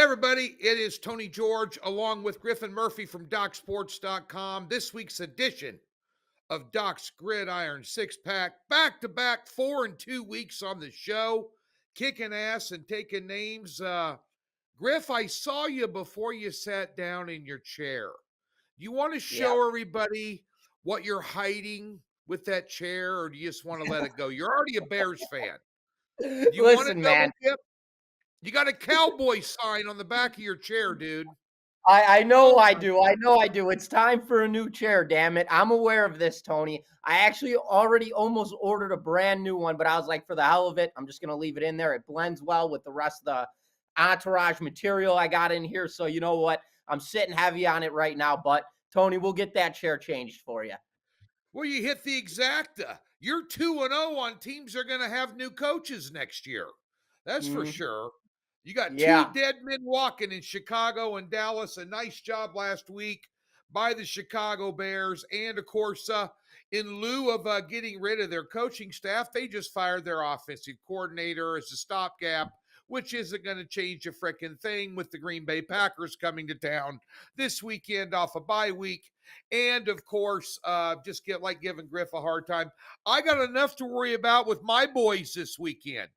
everybody. It is Tony George along with Griffin Murphy from DocSports.com. This week's edition of Doc's Gridiron Six-Pack. Back-to-back 4 and 2 weeks on the show. Kicking ass and taking names. Griff, I saw you before you sat down in your chair. Do you want to Yep. show everybody what you're hiding with that chair, or do you just want to let it go? You're already a Bears fan. Do you want to Listen, double man, dip? You got a cowboy sign on the back of your chair, dude. I know Oh I my do. I know I do. It's time for a new chair, damn it. I'm aware of this, Tony. I actually already almost ordered a brand new one, but I was like, for the hell of it, I'm just going to leave it in there. It blends well with the rest of the entourage material I got in here. So you know what? I'm sitting heavy on it right now, but Tony, we'll get that chair changed for you. Well, you hit the exacta. You're 2-0 on teams that are going to have new coaches next year. That's for Mhm. sure. You got two Yeah. dead men walking in Chicago and Dallas. A nice job last week by the Chicago Bears. And, of course, in lieu of getting rid of their coaching staff, they just fired their offensive coordinator as a stopgap, which isn't going to change a freaking thing with the Green Bay Packers coming to town this weekend off a bye week. And, of course, just giving Griff a hard time. I got enough to worry about with my boys this weekend.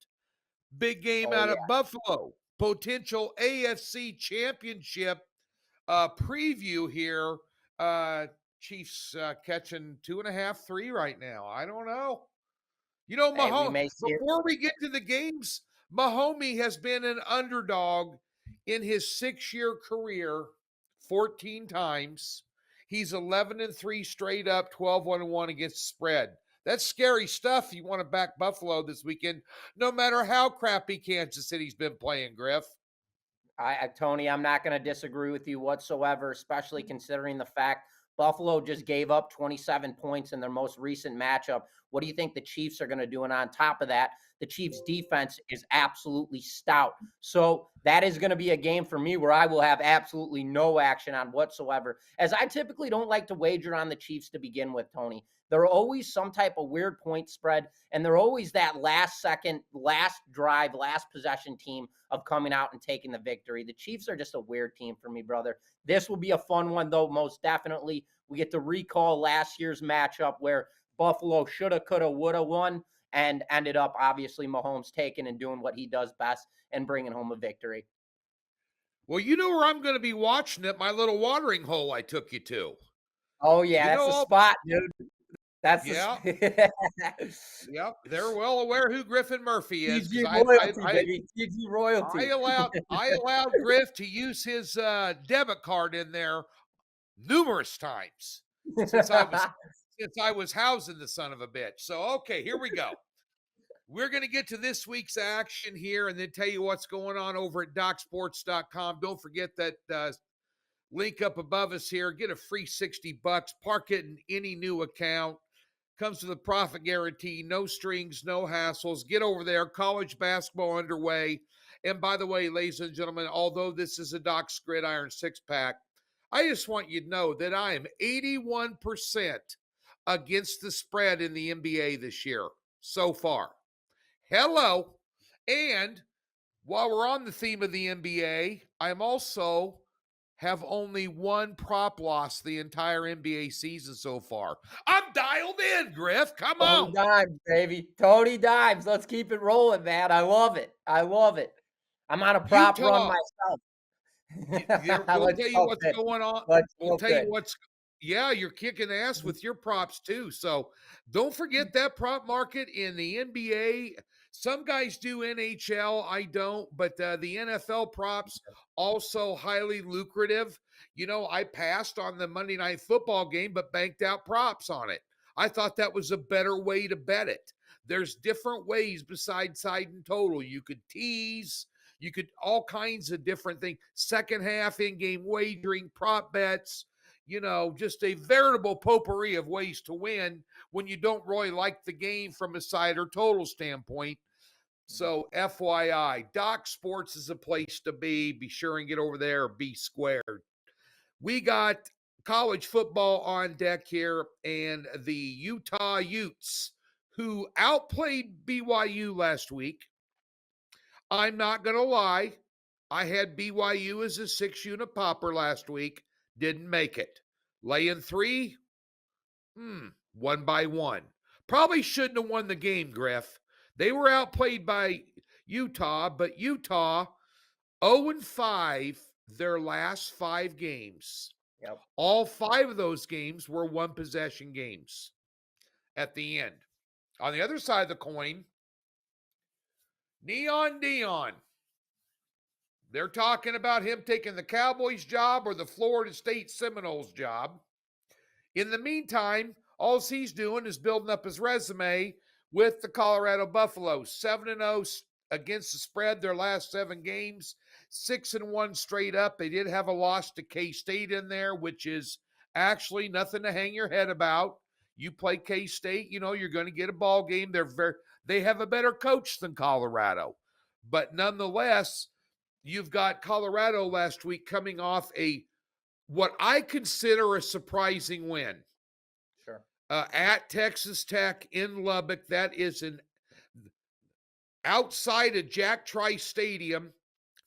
Big game Oh, out yeah. of Buffalo. Potential AFC championship preview here. Chiefs catching 2.5, 3 right now. I don't know. You know, Hey, we Mahomes, may see it. before we get to the games, Mahomes has been an underdog in his 6-year career 14 times. He's 11-3 straight up, 12-1 against the spread. That's scary stuff. You want to back Buffalo this weekend, no matter how crappy Kansas City's been playing, Griff. Tony, I'm not going to disagree with you whatsoever, especially considering the fact Buffalo just gave up 27 points in their most recent matchup. What do you think the Chiefs are going to do? And on top of that, the Chiefs defense is absolutely stout. So that is going to be a game for me where I will have absolutely no action on whatsoever, as I typically don't like to wager on the Chiefs to begin with, Tony. There are always some type of weird point spread, and they're always that last second, last drive, last possession team of coming out and taking the victory. The Chiefs are just a weird team for me, brother. This will be a fun one, though, most definitely. We get to recall last year's matchup where Buffalo shoulda, coulda, woulda won, and ended up, obviously, Mahomes taking and doing what he does best and bringing home a victory. Well, you know where I'm going to be watching it, my little watering hole I took you to. Oh, yeah, You that's the know, spot, dude. That's yeah, the yep. They're well aware who Griffin Murphy is because TG I, I, royalty, I, baby. TG I royalty. allowed I allowed Griff to use his debit card in there numerous times since I was housing the son of a bitch. So okay, here we go. We're going to get to this week's action here and then tell you what's going on over at DocSports.com. Don't forget that link up above us here. Get a free $60. Park it in any new account. Comes with a profit guarantee, no strings, no hassles. Get over there. College basketball underway. And by the way, ladies and gentlemen, although this is a Doc's Gridiron Six-Pack, I just want you to know that I am 81% against the spread in the NBA this year so far. Hello. And while we're on the theme of the NBA, I'm also have only one prop loss the entire NBA season so far. I'm dialed in, Griff. Come Tony on. Dimes, baby. Tony Dimes. Let's keep it rolling, man. I love it. I love it. I'm on a prop run Utah. myself. We'll Let's tell you go, what's Pitt. going on. Let's We'll go, tell you Pitt. what's yeah, you're kicking ass with your props too. So don't forget that prop market in the NBA. Some guys do NHL, I don't, but the NFL props also highly lucrative. You know, I passed on the Monday Night Football game, but banked out props on it. I thought that was a better way to bet it. There's different ways besides side and total. You could tease, you could all kinds of different things. Second half in-game wagering, prop bets, you know, just a veritable potpourri of ways to win when you don't really like the game from a side or total standpoint. So FYI, Doc Sports is a place to be. Be sure and get over there or be squared. We got college football on deck here and the Utah Utes who outplayed BYU last week. I'm not going to lie. I had BYU as a 6-unit popper last week. Didn't make it. Laying 3, one by one. Probably shouldn't have won the game, Griff. They were outplayed by Utah, but Utah 0-5 their last 5 games. Yep. All 5 of those games were one-possession games at the end. On the other side of the coin, Neon Dion. They're talking about him taking the Cowboys job or the Florida State Seminoles job. In the meantime, all he's doing is building up his resume with the Colorado Buffaloes. 7-0 against the spread their last 7 games, 6-1 straight up. They did have a loss to K-State in there, which is actually nothing to hang your head about. You play K-State, you know you're going to get a ball game. They have a better coach than Colorado. But nonetheless, you've got Colorado last week coming off what I consider a surprising win. Sure. At Texas Tech in Lubbock. That is outside of Jack Trice Stadium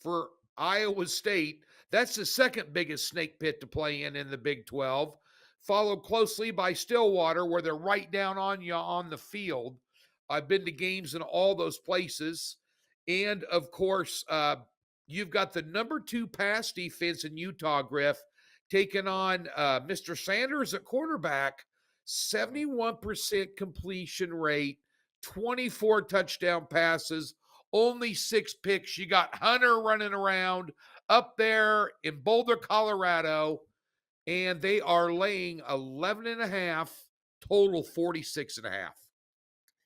for Iowa State. That's the second biggest snake pit to play in the Big 12, followed closely by Stillwater, where they're right down on you on the field. I've been to games in all those places. And, of course, you've got the number 2 pass defense in Utah, Griff, taking on Mr. Sanders at quarterback, 71% completion rate, 24 touchdown passes, only 6 picks. You got Hunter running around up there in Boulder, Colorado, and they are laying 11.5, total 46.5.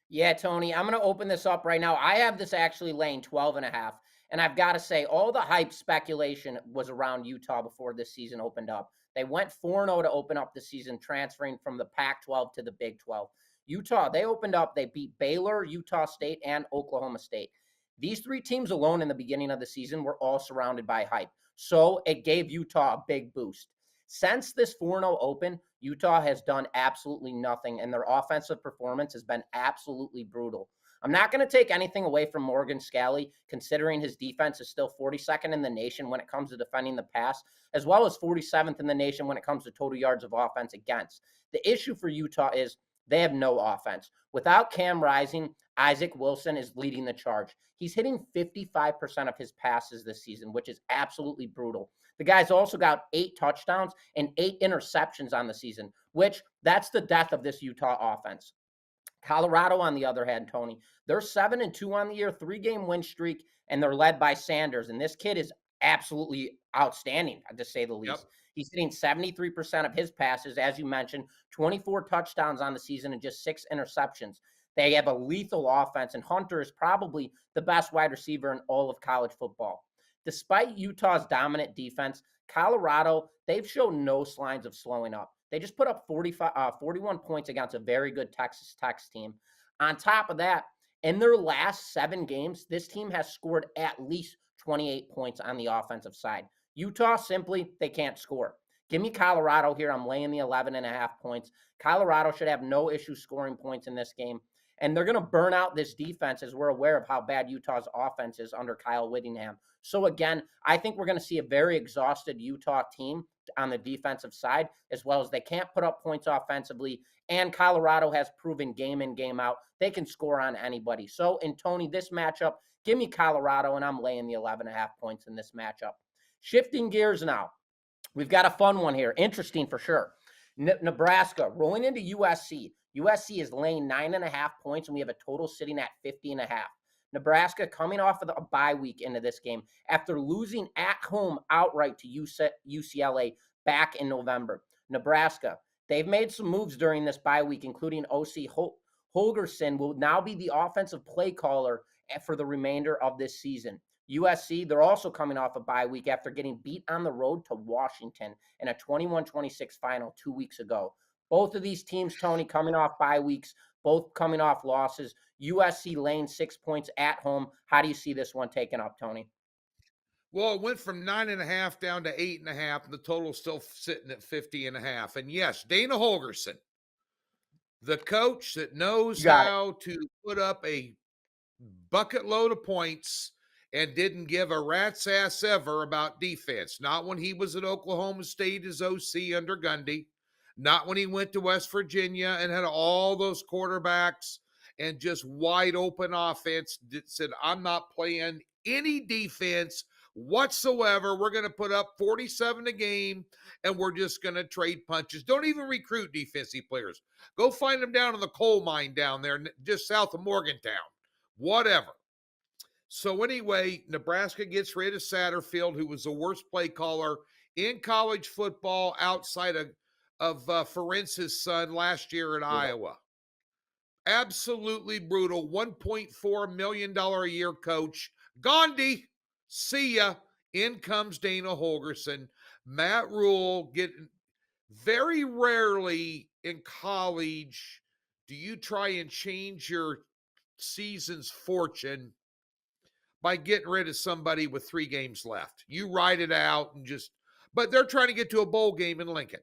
Yeah, Tony, I'm going to open this up right now. I have this actually laying 12.5. And I've got to say, all the hype speculation was around Utah before this season opened up. They went 4-0 to open up the season, transferring from the Pac-12 to the Big 12. Utah, they opened up, they beat Baylor, Utah State, and Oklahoma State. These 3 teams alone in the beginning of the season were all surrounded by hype. So it gave Utah a big boost. Since this 4-0 open, Utah has done absolutely nothing, and their offensive performance has been absolutely brutal. I'm not going to take anything away from Morgan Scalley, considering his defense is still 42nd in the nation when it comes to defending the pass, as well as 47th in the nation when it comes to total yards of offense against. The issue for Utah is they have no offense. Without Cam Rising, Isaac Wilson is leading the charge. He's hitting 55% of his passes this season, which is absolutely brutal. The guy's also got 8 touchdowns and 8 interceptions on the season, which that's the death of this Utah offense. Colorado, on the other hand, Tony, they're 7-2 on the year, 3-game win streak, and they're led by Sanders. And this kid is absolutely outstanding, to say the least. Yep. He's hitting 73% of his passes, as you mentioned, 24 touchdowns on the season and just 6 interceptions. They have a lethal offense, and Hunter is probably the best wide receiver in all of college football. Despite Utah's dominant defense, Colorado, they've shown no signs of slowing up. They just put up 41 points against a very good Texas Tech team. On top of that, in their last 7 games, this team has scored at least 28 points on the offensive side. Utah, simply, they can't score. Give me Colorado here. I'm laying the 11.5 points. Colorado should have no issue scoring points in this game. And they're going to burn out this defense, as we're aware of how bad Utah's offense is under Kyle Whittingham. So again, I think we're going to see a very exhausted Utah team on the defensive side, as well as they can't put up points offensively. And Colorado has proven game in, game out, they can score on anybody. So in Tony, this matchup, give me Colorado, and I'm laying the 11.5 points in this matchup. Shifting gears now, we've got a fun one here. Interesting for sure. Nebraska rolling into USC. USC is laying 9.5 points, and we have a total sitting at 50.5. Nebraska coming off of a bye week into this game after losing at home outright to UCLA back in November. Nebraska, they've made some moves during this bye week, including OC Holgerson will now be the offensive play caller for the remainder of this season. USC, they're also coming off a bye week after getting beat on the road to Washington in a 21-26 final 2 weeks ago. Both of these teams, Tony, coming off bye weeks, both coming off losses. USC laying 6 points at home. How do you see this one taken up, Tony? Well, it went from 9.5 down to 8.5, and the total's still sitting at 50.5. And yes, Dana Holgerson, the coach that knows how to put up a bucket load of points and didn't give a rat's ass ever about defense. Not when he was at Oklahoma State as OC under Gundy, not when he went to West Virginia and had all those quarterbacks and just wide open offense that said, I'm not playing any defense whatsoever. We're going to put up 47 a game and we're just going to trade punches. Don't even recruit defensive players. Go find them down in the coal mine down there just south of Morgantown. Whatever. So anyway, Nebraska gets rid of Satterfield, who was the worst play caller in college football outside of Ferentz's son last year at Iowa. Absolutely brutal. $1.4 million a year coach. Gandhi, see ya. In comes Dana Holgorsen. Matt Rule getting very rarely in college do you try and change your season's fortune by getting rid of somebody with 3 games left. You ride it out and just, but they're trying to get to a bowl game in Lincoln.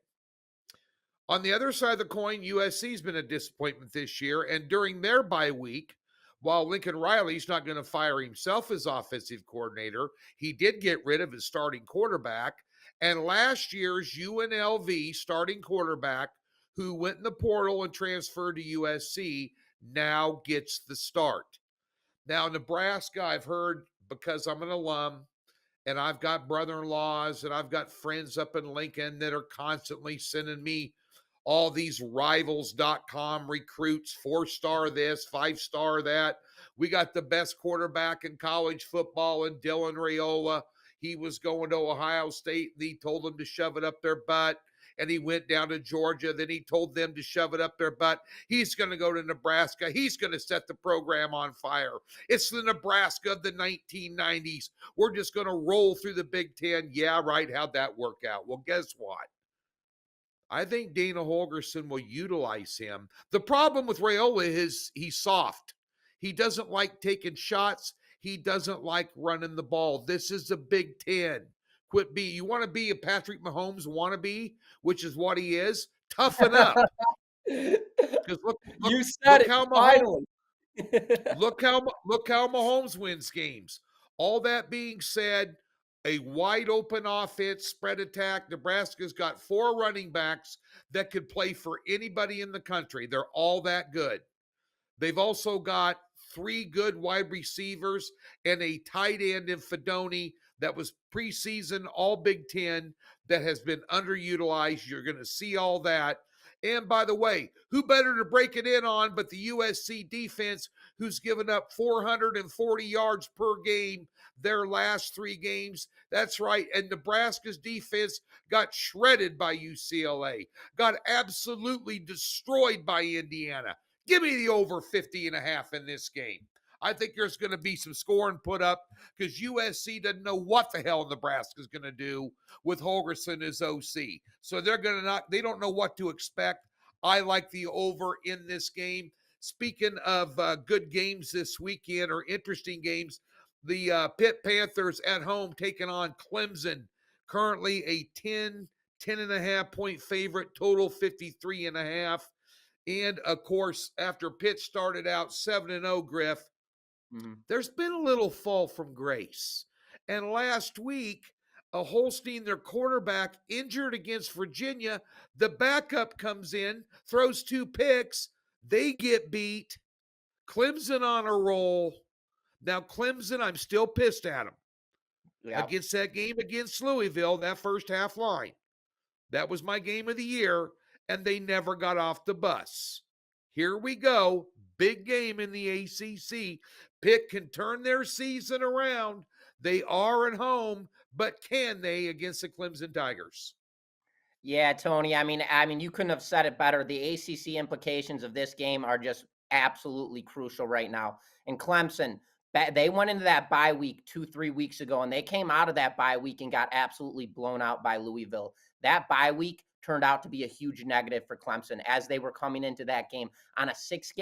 On the other side of the coin, USC's been a disappointment this year, and during their bye week, while Lincoln Riley's not going to fire himself as offensive coordinator, he did get rid of his starting quarterback, and last year's UNLV starting quarterback, who went in the portal and transferred to USC, now gets the start. Now, Nebraska, I've heard, because I'm an alum, and I've got brother-in-laws and I've got friends up in Lincoln that are constantly sending me all these rivals.com recruits, 4-star this, 5-star that. We got the best quarterback in college football in Dylan Raiola. He was going to Ohio State, and he told them to shove it up their butt. And he went down to Georgia. Then he told them to shove it up their butt. He's going to go to Nebraska. He's going to set the program on fire. It's the Nebraska of the 1990s. We're just going to roll through the Big Ten. Yeah, right. How'd that work out? Well, guess what? I think Dana Holgorsen will utilize him. The problem with Raiola is he's soft. He doesn't like taking shots. He doesn't like running the ball. This is the Big Ten. Quit being, you want to be a Patrick Mahomes wannabe, which is what he is, toughen up. Because You said it how finally. look how Mahomes wins games. All that being said, a wide open offense, spread attack. Nebraska's got 4 running backs that could play for anybody in the country. They're all that good. They've also got 3 good wide receivers and a tight end in Fedoni that was preseason all Big Ten that has been underutilized. You're going to see all that. And by the way, who better to break it in on but the USC defense, who's given up 440 yards per game their last 3 games? That's right. And Nebraska's defense got shredded by UCLA, got absolutely destroyed by Indiana. Give me the over 50.5 in this game. I think there's going to be some scoring put up because USC doesn't know what the hell Nebraska's going to do with Holgorsen as OC. So they don't know what to expect. I like the over in this game. Speaking of good games this weekend or interesting games, the Pitt Panthers at home taking on Clemson. Currently a 10.5 point favorite, total 53.5. And of course, after Pitt started out 7-0, Griff, there's been a little fall from grace. And last week, a Holstein, their quarterback, injured against Virginia. The backup comes in, throws 2 picks. They get beat. Clemson on a roll. Now, Clemson, I'm still pissed at them. Yep. Against that game against Louisville, that first half line. That was my game of the year, and they never got off the bus. Here we go. Big game in the ACC. Pitt can turn their season around. They are at home, but can they against the Clemson Tigers? Yeah, Tony. I mean, you couldn't have said it better. The ACC implications of this game are just absolutely crucial right now. And Clemson, they went into that bye week 2-3 weeks ago, and they came out of that bye week and got absolutely blown out by Louisville. That bye week turned out to be a huge negative for Clemson as they were coming into that game on a 6-game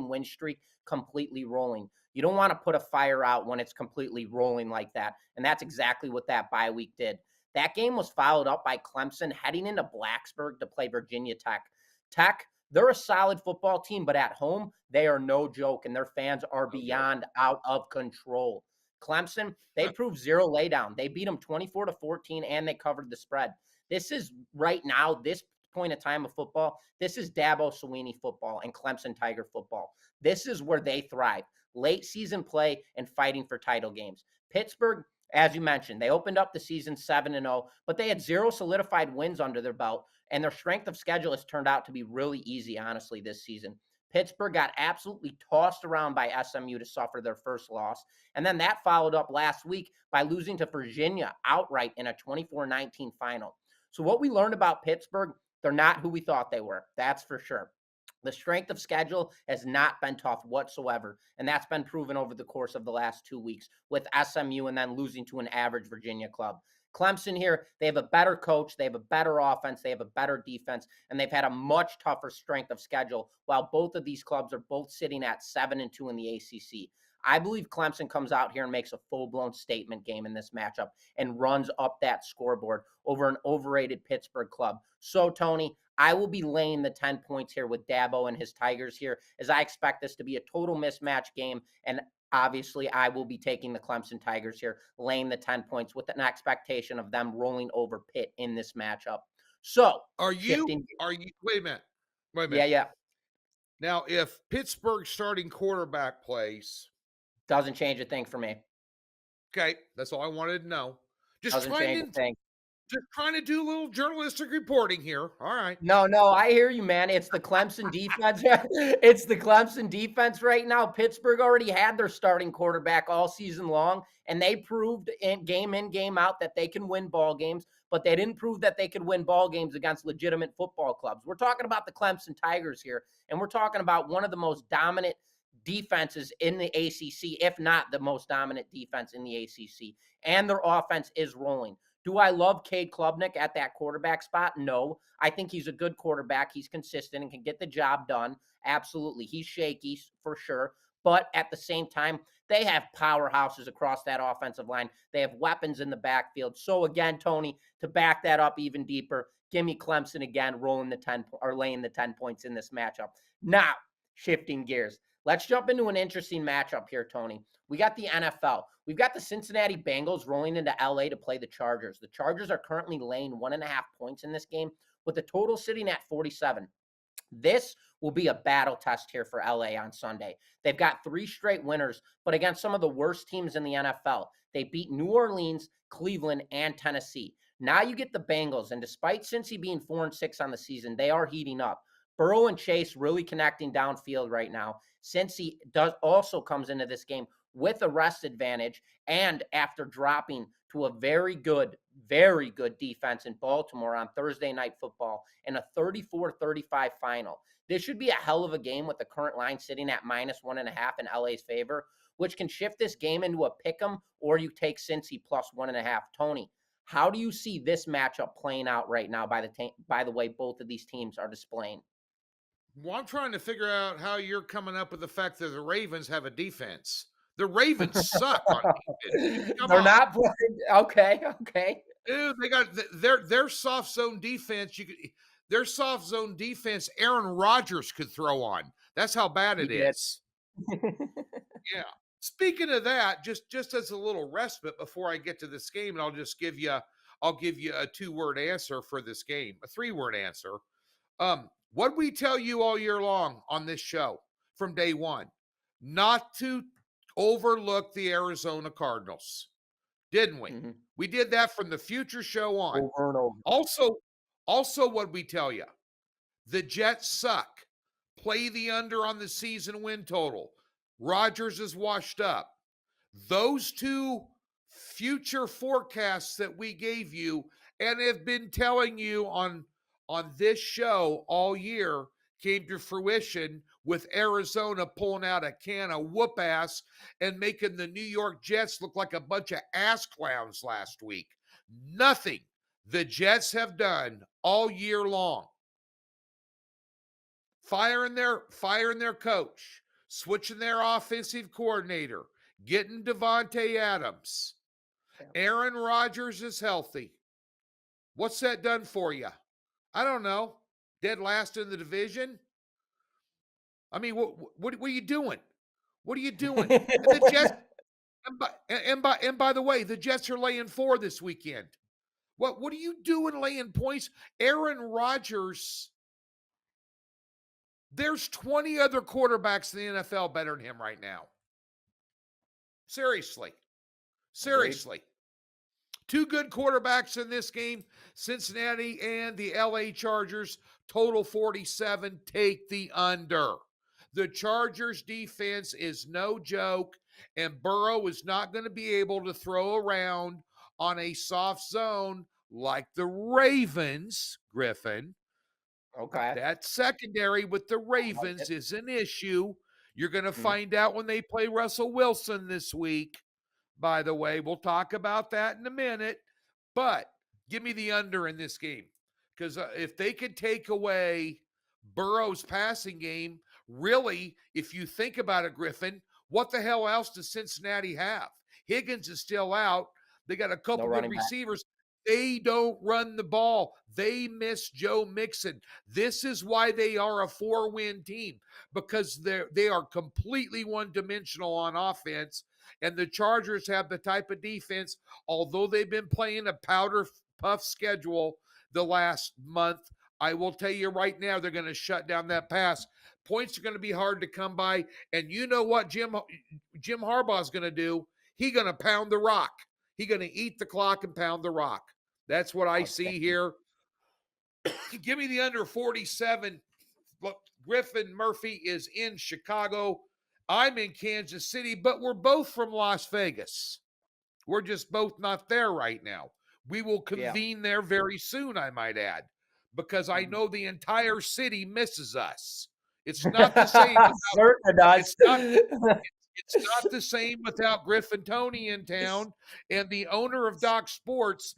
win streak, completely rolling. You don't want to put a fire out when it's completely rolling like that. And that's exactly what that bye week did. That game was followed up by Clemson heading into Blacksburg to play Virginia Tech. Tech They're a solid football team, but at home, they are no joke, and their fans are No joke. beyond out of control. Clemson, they proved zero laydown. They beat them 24-14, and they covered the spread. This is right now, this point of time of football, this is Dabo Swinney football and Clemson Tiger football. This is where they thrive. Late season play and fighting for title games. Pittsburgh, as you mentioned, they opened up the season 7-0, but they had 0 solidified wins under their belt, and their strength of schedule has turned out to be really easy, honestly, this season. Pittsburgh got absolutely tossed around by SMU to suffer their first loss, and then that followed up last week by losing to Virginia outright in a 24-19 final. So what we learned about Pittsburgh, they're not who we thought they were. That's for sure. The strength of schedule has not been tough whatsoever, and that's been proven over the course of the last 2 weeks with SMU and then losing to an average Virginia club. Clemson here, they have a better coach, they have a better offense, they have a better defense, and they've had a much tougher strength of schedule, while both of these clubs are both sitting at 7-2 in the ACC. I believe Clemson comes out here and makes a full-blown statement game in this matchup and runs up that scoreboard over an overrated Pittsburgh club. So, Tony, I will be laying the 10 points here with Dabo and his Tigers here, as I expect this to be a total mismatch game. And obviously, I will be taking the Clemson Tigers here, laying the 10 points with an expectation of them rolling over Pitt in this matchup. So, Are you? shifting. Are you? Wait a minute. Wait a Yeah, minute. yeah. Now, if Pittsburgh starting quarterback plays, Doesn't change a thing for me. okay, that's all I wanted to know. Just Doesn't trying change a to thing. just trying to do a little journalistic reporting here. All right. No, I hear you, man. It's the Clemson defense. It's the Clemson defense right now. Pittsburgh already had their starting quarterback all season long, and they proved in, game out that they can win ball games, but they didn't prove that they could win ball games against legitimate football clubs. We're talking about the Clemson Tigers here, and we're talking about one of the most dominant defenses in the ACC, if not the most dominant defense in the ACC, and their offense is rolling. Do I love Cade Klubnik at that quarterback spot? No. I think he's a good quarterback. He's consistent and can get the job done. Absolutely. He's shaky for sure. But at the same time, they have powerhouses across that offensive line. They have weapons in the backfield. So again, Tony, to back that up even deeper, give me Clemson again, rolling the 10 or laying the 10 points in this matchup. Now, shifting gears. Let's jump into an interesting matchup here, Tony. We got the NFL. We've got the Cincinnati Bengals rolling into LA to play the Chargers. The Chargers are currently laying 1.5 points in this game, with the total sitting at 47. This will be a battle test here for LA on Sunday. They've got 3 straight winners, but against some of the worst teams in the NFL. They beat New Orleans, Cleveland, and Tennessee. Now you get the Bengals, and despite Cincy being 4-6 on the season, they are heating up. Burrow and Chase really connecting downfield right now. Cincy also comes into this game with a rest advantage, and after dropping to a very good defense in Baltimore on Thursday Night Football in a 34-35 final. This should be a hell of a game with the current line sitting at -1.5 in LA's favor, which can shift this game into a pick 'em, or you take Cincy plus 1.5. Tony, how do you see this matchup playing out right now by the way both of these teams are displaying? Well, I'm trying to figure out how you're coming up with the fact that the Ravens have a defense. The Ravens suck on defense. Come They're on. not playing. Okay, okay. Dude, they got their soft zone defense. Their soft zone defense. Aaron Rodgers could throw on. That's how bad He it did. is. Yeah. Speaking of that, just as a little respite before I get to this game, and I'll give you a 2-word answer for this game, a 3-word answer. What we tell you all year long on this show from day one, not to overlook the Arizona Cardinals, didn't we? Mhm. We did that from the future show on. Over and over. Also, what we tell you, the Jets suck. Play the under on the season win total. Rodgers is washed up. Those 2 future forecasts that we gave you and have been telling you on this show all year came to fruition with Arizona pulling out a can of whoop ass and making the New York Jets look like a bunch of ass clowns last week. Nothing the Jets have done all year long. Firing their coach, switching their offensive coordinator, getting Devontae Adams. Yeah. Aaron Rodgers is healthy. What's that done for you? I don't know. Dead last in the division? I mean, what are you doing? What are you doing? And the Jets, and by the way, the Jets are laying 4 this weekend. What are you doing laying points? Aaron Rodgers, there's 20 other quarterbacks in the NFL better than him right now. Seriously. Agreed. Seriously. 2 good quarterbacks in this game, Cincinnati and the LA Chargers, total 47. Take the under. The Chargers defense is no joke, and Burrow is not going to be able to throw around on a soft zone like the Ravens, Griffin. Okay. That secondary with the I like Ravens it. is an issue. You're going to Mhm. find out when they play Russell Wilson this week. By the way, we'll talk about that in a minute. But give me the under in this game. Because if they could take away Burrow's passing game, really, if you think about it, Griffin, what the hell else does Cincinnati have? Higgins is still out. They got a No couple good running back. receivers. They don't run the ball. They miss Joe Mixon. This is why they are a 4-win team, because they are completely one-dimensional on offense. And the Chargers have the type of defense, although they've been playing a powder puff schedule the last month, I will tell you right now, they're going to shut down that pass. Points are going to be hard to come by. And you know what Jim Harbaugh is going to do? He's going to pound the rock. He's going to eat the clock and pound the rock. That's what I see Outstanding. here. Give me the under 47. Look, Griffin Murphy is in Chicago. I'm in Kansas City, but we're both from Las Vegas. We're just both not there right now. We will Yeah. convene there very soon, I might add, because I Mhm. know the entire city misses us. It's not the same without Certain does. it's not it's not the same without Griff and Tony in town and the owner of Doc Sports.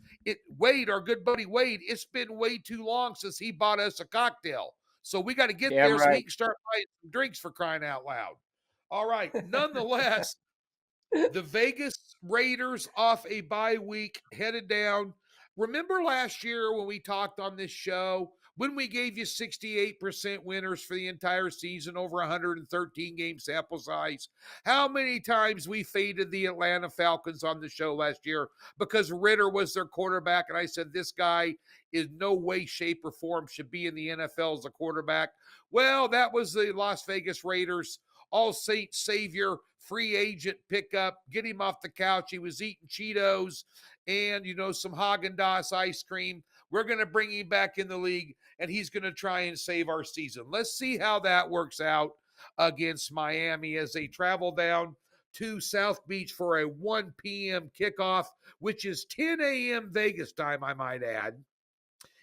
Wade, our good buddy Wade, it's been way too long since he bought us a cocktail. So we got to get Damn there so right. he can start buying some drinks, for crying out loud. All right. Nonetheless, the Vegas Raiders off a bye week headed down. Remember last year when we talked on this show when we gave you 68% winners for the entire season over 113 game sample size? How many times we faded the Atlanta Falcons on the show last year because Ritter was their quarterback, and I said this guy in no way, shape, or form should be in the NFL as a quarterback. Well, that was the Las Vegas Raiders all saint savior free agent pickup. Get him off the couch. He was eating Cheetos and some Haagen-Dazs ice cream. We're going to bring him back in the league, and he's going to try and save our season. Let's see how that works out against Miami as they travel down to South Beach for a 1 p.m. kickoff, which is 10 a.m. Vegas time, I might add.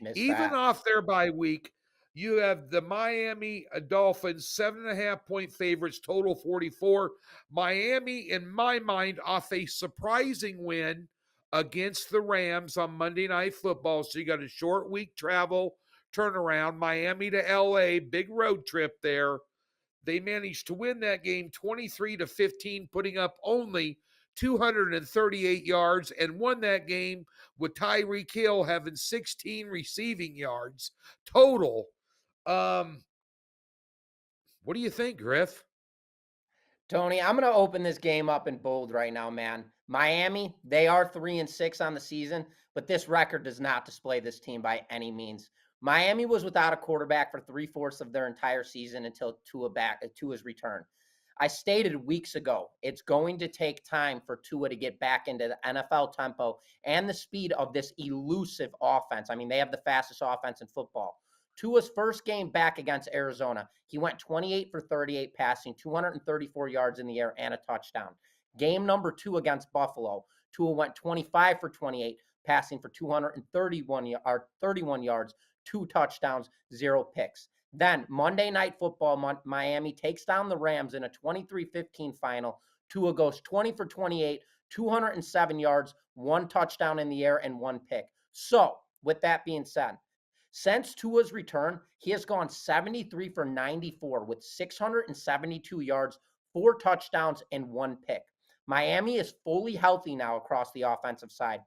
Missed Even that. off their bye week, you have the Miami Dolphins, 7.5-point favorites, total 44. Miami, in my mind, off a surprising win against the Rams on Monday Night Football. So you got a short week travel turnaround. Miami to LA, big road trip there. They managed to win that game 23-15, putting up only 238 yards, and won that game with Tyreek Hill having 16 receiving yards total. Um, what do you think, Griff? Tony, I'm going to open this game up in bold right now, man. Miami, they are 3-6 on the season, but this record does not display this team by any means. Miami was without a quarterback for 3/4 of their entire season until Tua's return. I stated weeks ago, it's going to take time for Tua to get back into the NFL tempo and the speed of this elusive offense. I mean, they have the fastest offense in football. Tua's first game back against Arizona, he went 28 for 38 passing, 234 yards in the air, and a touchdown. Game number 2 against Buffalo, Tua went 25 for 28, passing for 231 yards, 2 touchdowns, 0 picks. Then Monday Night Football, Miami takes down the Rams in a 23-15 final. Tua goes 20 for 28, 207 yards, 1 touchdown in the air, and 1 pick. So, with that being said, since Tua's return, he has gone 73 for 94 with 672 yards, 4 touchdowns, and 1 pick. Miami is fully healthy now across the offensive side.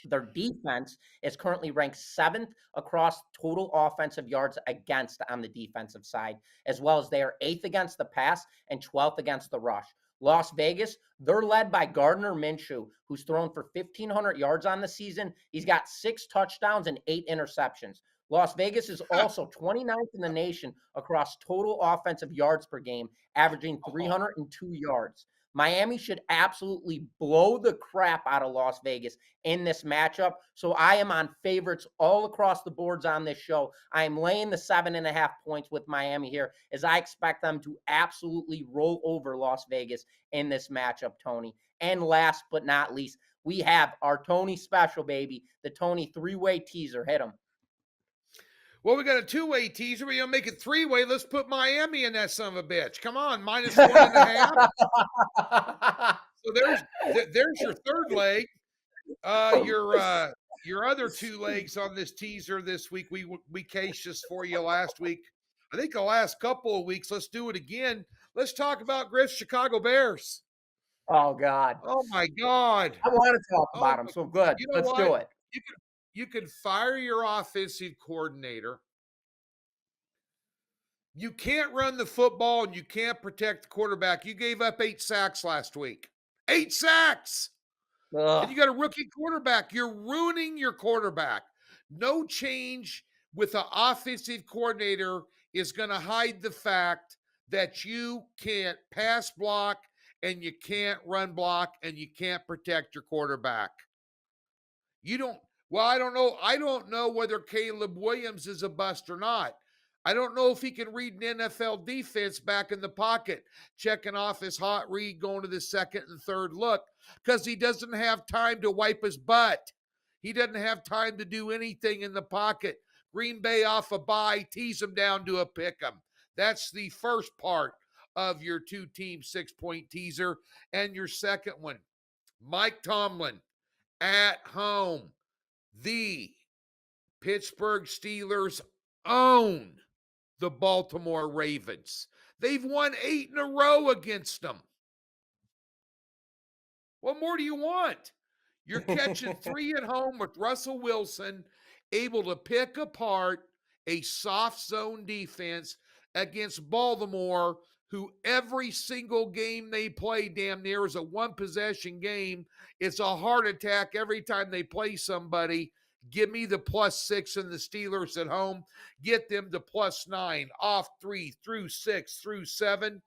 Their defense is currently ranked 7th across total offensive yards against on the defensive side, as well as they are 8th against the pass and 12th against the rush. Las Vegas, they're led by Gardner Minshew, who's thrown for 1,500 yards on the season. He's got 6 touchdowns and 8 interceptions. Las Vegas is also 29th in the nation across total offensive yards per game, averaging 302 yards. Miami should absolutely blow the crap out of Las Vegas in this matchup. So I am on favorites all across the boards on this show. I am laying the 7.5 points with Miami here, as I expect them to absolutely roll over Las Vegas in this matchup, Tony. And last but not least, we have our Tony special, baby, the Tony 3-way teaser. Hit him. Well, we got a 2-way teaser. We're going to make it 3-way. Let's put Miami in that son of a bitch. Come on, -1.5. So there's your third leg. Your other 2 legs on this teaser this week, we cased this for you last week. I think the last couple of weeks. Let's do it again. Let's talk about Griff's Chicago Bears. Oh, God. Oh, my God. I want to talk about them, so good. You know Let's what? do it. You can fire your offensive coordinator. You can't run the football and you can't protect the quarterback. You gave up 8 sacks last week. 8 sacks! Ugh. And you got a rookie quarterback. You're ruining your quarterback. No change with the offensive coordinator is going to hide the fact that you can't pass block and you can't run block and you can't protect your quarterback. You don't, well, I don't know. I don't know whether Caleb Williams is a bust or not. I don't know if he can read an NFL defense back in the pocket, checking off his hot read, going to the second and third look, because he doesn't have time to wipe his butt. He doesn't have time to do anything in the pocket. Green Bay off a bye, tease him down to a pick 'em. That's the first part of your 2-team 6-point teaser. And your second one, Mike Tomlin at home. The Pittsburgh Steelers own the Baltimore Ravens. They've won 8 in a row against them. What more do you want? You're catching 3 at home with Russell Wilson, able to pick apart a soft zone defense against Baltimore, who every single game they play damn near is a 1-possession game. It's a heart attack every time they play somebody. Give me the +6 in the Steelers at home. Get them to +9, off 3, through 6, through 7.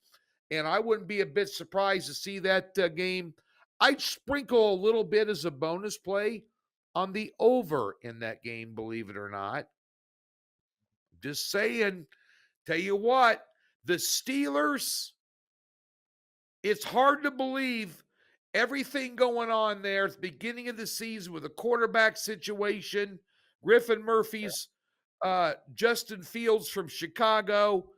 And I wouldn't be a bit surprised to see that game. I'd sprinkle a little bit as a bonus play on the over in that game, believe it or not. Just saying. Tell you what, the Steelers, it's hard to believe everything going on there at the beginning of the season with a quarterback situation, Griffin Murphy's Justin Fields from Chicago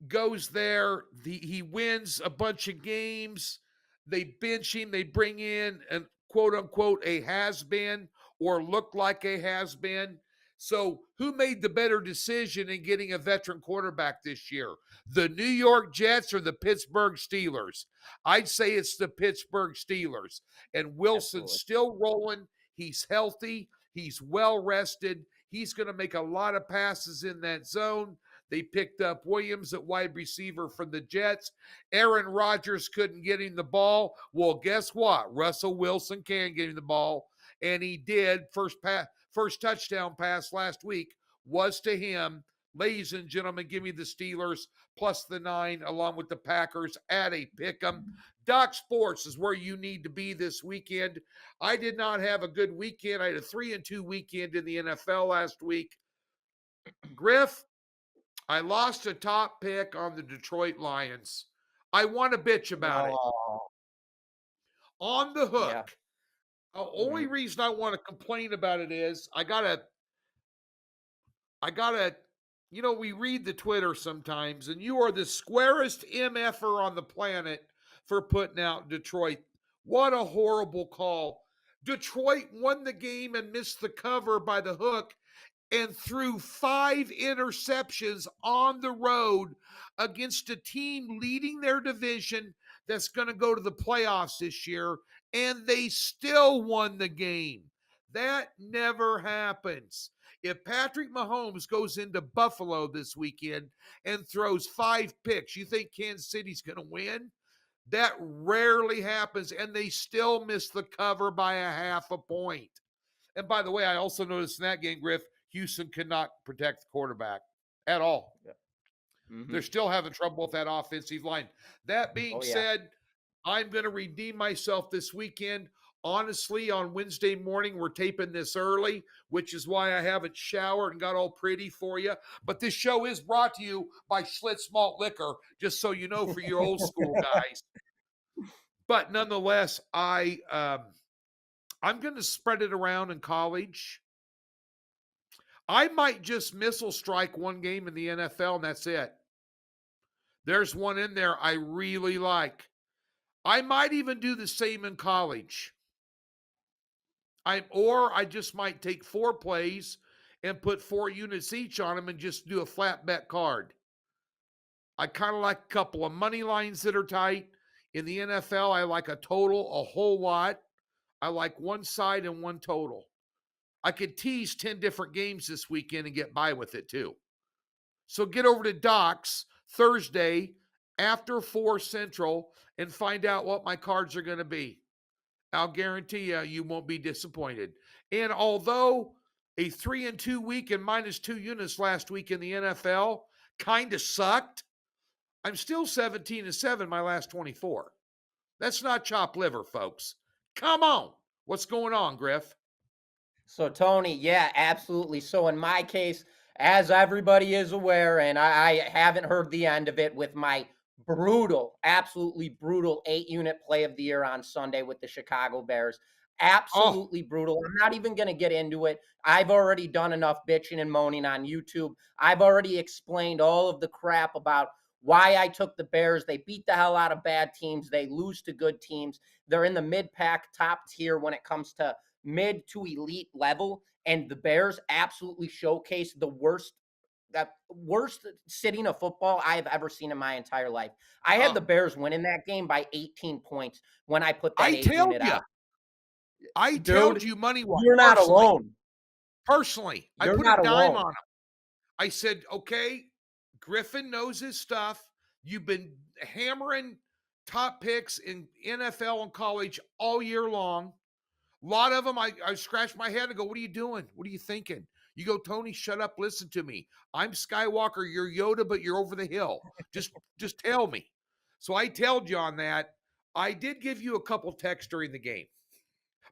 goes there. He wins a bunch of games. They bench him. They bring in an quote unquote a has-been or look like a has-been. So who made the better decision in getting a veteran quarterback this year? The New York Jets or the Pittsburgh Steelers? I'd say it's the Pittsburgh Steelers. And Wilson's still rolling. He's healthy. He's well rested. He's going to make a lot of passes in that zone. They picked up Williams at wide receiver from the Jets. Aaron Rodgers couldn't get him the ball. Well, guess what? Russell Wilson can get him the ball, and he did. First touchdown pass last week was to him. Ladies and gentlemen, give me the Steelers +9 along with the Packers at a pick 'em. Doc Sports is where you need to be this weekend. I did not have a good weekend. I had a 3-2 weekend in the NFL last week. Griff, I lost a top pick on the Detroit Lions. I want to bitch about it. On the hook. Yeah. The only reason I want to complain about it is I gotta, we read the Twitter sometimes, and you are the squarest MFer on the planet for putting out Detroit. What a horrible call. Detroit won the game and missed the cover by the hook and threw 5 interceptions on the road against a team leading their division that's going to go to the playoffs this year and they still won the game. That never happens. If Patrick Mahomes goes into Buffalo this weekend and throws 5 picks, you think Kansas City's going to win? That rarely happens, and they still miss the cover by a half a point. And by the way, I also noticed in that game, Griff, Houston could not protect the quarterback at all. Yeah. Mm-hmm. They're still having trouble with that offensive line. That being said, I'm going to redeem myself this weekend. Honestly, on Wednesday morning, we're taping this early, which is why I haven't showered and got all pretty for you. But this show is brought to you by Schlitz Malt Liquor, just so you know, for your old school guys. But nonetheless, I'm going to spread it around in college. I might just missile strike one game in the NFL, and that's it. There's one in there I really like. I might even do the same in college. Or I just might take 4 plays and put 4 units each on them and just do a flat bet card. I kind of like a couple of money lines that are tight. In the NFL, I like a total a whole lot. I like one side and one total. I could tease 10 different games this weekend and get by with it too. So get over to Doc's Thursday after 4 Central and find out what my cards are going to be. I'll guarantee you won't be disappointed. And although a 3-2 week and -2 units last week in the NFL kind of sucked, I'm still 17-7 my last 24. That's not chopped liver, folks. Come on. What's going on, Griff? So, Tony, yeah, absolutely. So, in my case, as everybody is aware, and I haven't heard the end of it with my brutal, absolutely brutal 8-unit play of the year on Sunday with the Chicago Bears. Absolutely brutal. I'm not even going to get into it. I've already done enough bitching and moaning on YouTube. I've already explained all of the crap about why I took the Bears. They beat the hell out of bad teams. They lose to good teams. They're in the mid-pack top tier when it comes to mid to elite level, and the Bears absolutely showcased the worst sitting of football I have ever seen in my entire life. I had the Bears winning that game by 18 points when I put that 8-unit out. I told you money-wise. You're not alone. Personally, I put a dime on him. I said, okay, Griffin knows his stuff. You've been hammering top picks in NFL and college all year long. A lot of them, I scratch my head and go, what are you doing? What are you thinking? You go, Tony, shut up. Listen to me. I'm Skywalker. You're Yoda, but you're over the hill. Just tell me. So I told you on that. I did give you a couple texts during the game,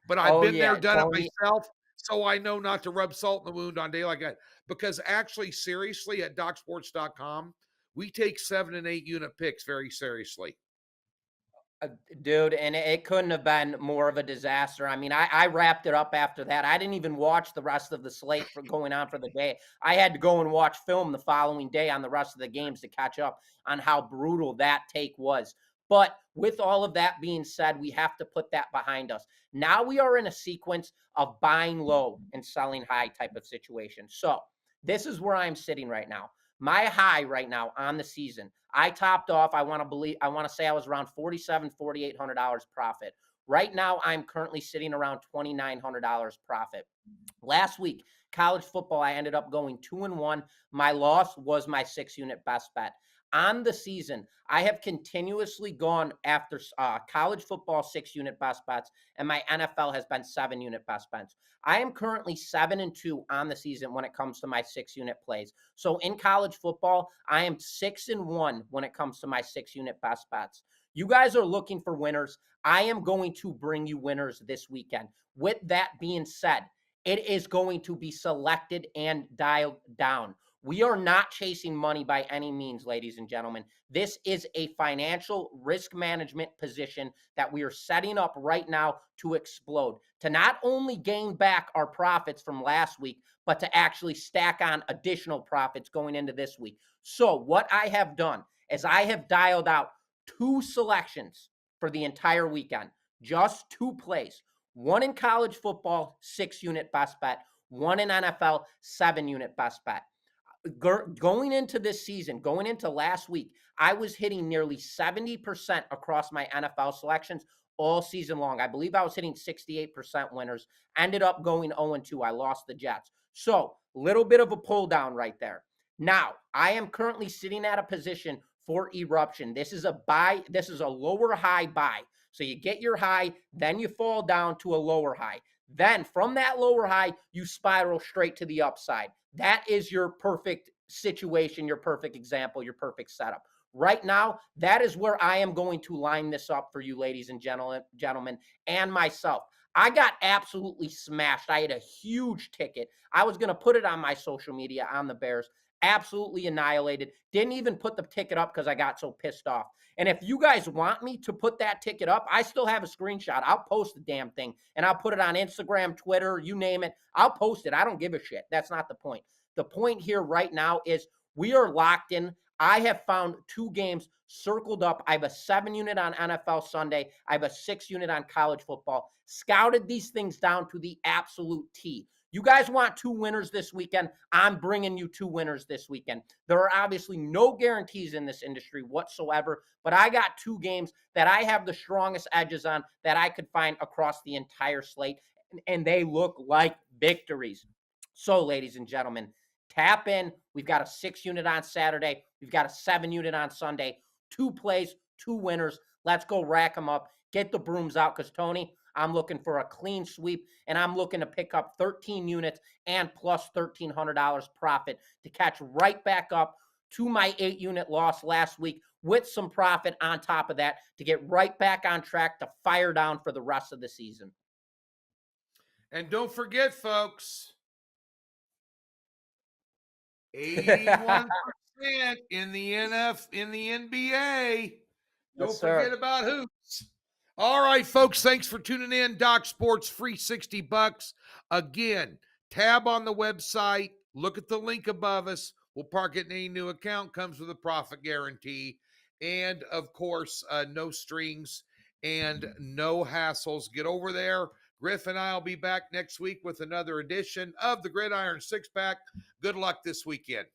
but I've been there, done it myself. So I know not to rub salt in the wound on day like that. Because actually, seriously, at DocSports.com, we take 7 and 8 unit picks very seriously. Dude, and it couldn't have been more of a disaster. I mean, I wrapped it up after that. I didn't even watch the rest of the slate for going on for the day. I had to go and watch film the following day on the rest of the games to catch up on how brutal that take was. But with all of that being said, we have to put that behind us. Now we are in a sequence of buying low and selling high type of situation. So this is where I'm sitting right now. My high right now on the season, I topped off. I want to say I was around $4,800 profit. Right now, I'm currently sitting around $2,900 profit. Last week, college football, I ended up going 2-1. My loss was my 6-unit best bet. On the season, I have continuously gone after college football 6-unit best bets, and my NFL has been 7-unit best bets. I am currently 7-2 on the season when it comes to my 6-unit plays. So in college football, I am 6-1 when it comes to my 6-unit best bets. You guys are looking for winners. I am going to bring you winners this weekend. With that being said, it is going to be selected and dialed down. We are not chasing money by any means, ladies and gentlemen. This is a financial risk management position that we are setting up right now to explode, to not only gain back our profits from last week, but to actually stack on additional profits going into this week. So what I have done is I have dialed out 2 selections for the entire weekend, just 2 plays. One in college football, 6-unit best bet. One in NFL, 7-unit best bet. Going into this season, going into last week, I was hitting nearly 70% across my NFL selections all season long. I believe I was hitting 68% winners, ended up going 0-2. I lost the Jets. So, little bit of a pull down right there. Now, I am currently sitting at a position for eruption. This is a buy. This is a lower high buy. So you get your high, then you fall down to a lower high. Then from that lower high, you spiral straight to the upside. That is your perfect situation, your perfect example, your perfect setup. Right now, that is where I am going to line this up for you, ladies and gentlemen, and myself. I got absolutely smashed. I had a huge ticket. I was going to put it on my social media on the Bears. Absolutely annihilated. Didn't even put the ticket up because I got so pissed off. And if you guys want me to put that ticket up, I still have a screenshot. I'll post the damn thing and I'll put it on Instagram, Twitter, you name it. I'll post it. I don't give a shit. That's not the point. The point here right now is we are locked in. I have found 2 games circled up. I have a 7 unit on NFL Sunday. I have a 6 unit on college football. Scouted these things down to the absolute T. You guys want 2 winners this weekend? I'm bringing you 2 winners this weekend. There are obviously no guarantees in this industry whatsoever, but I got 2 games that I have the strongest edges on that I could find across the entire slate, and they look like victories. So, ladies and gentlemen, tap in. We've got a 6 unit on Saturday. We've got a 7 unit on Sunday. 2 plays, 2 winners. Let's go rack them up. Get the brooms out because, Tony, I'm looking for a clean sweep, and I'm looking to pick up 13 units and plus $1,300 profit to catch right back up to my 8 unit loss last week with some profit on top of that to get right back on track to fire down for the rest of the season. And don't forget, folks, 81% in the NBA. Don't forget about hoops. All right, folks, thanks for tuning in. Doc Sports, free $60. Again, tab on the website, look at the link above us. We'll park it in any new account, comes with a profit guarantee. And, of course, no strings and no hassles. Get over there. Griff and I will be back next week with another edition of the Gridiron Six Pack. Good luck this weekend.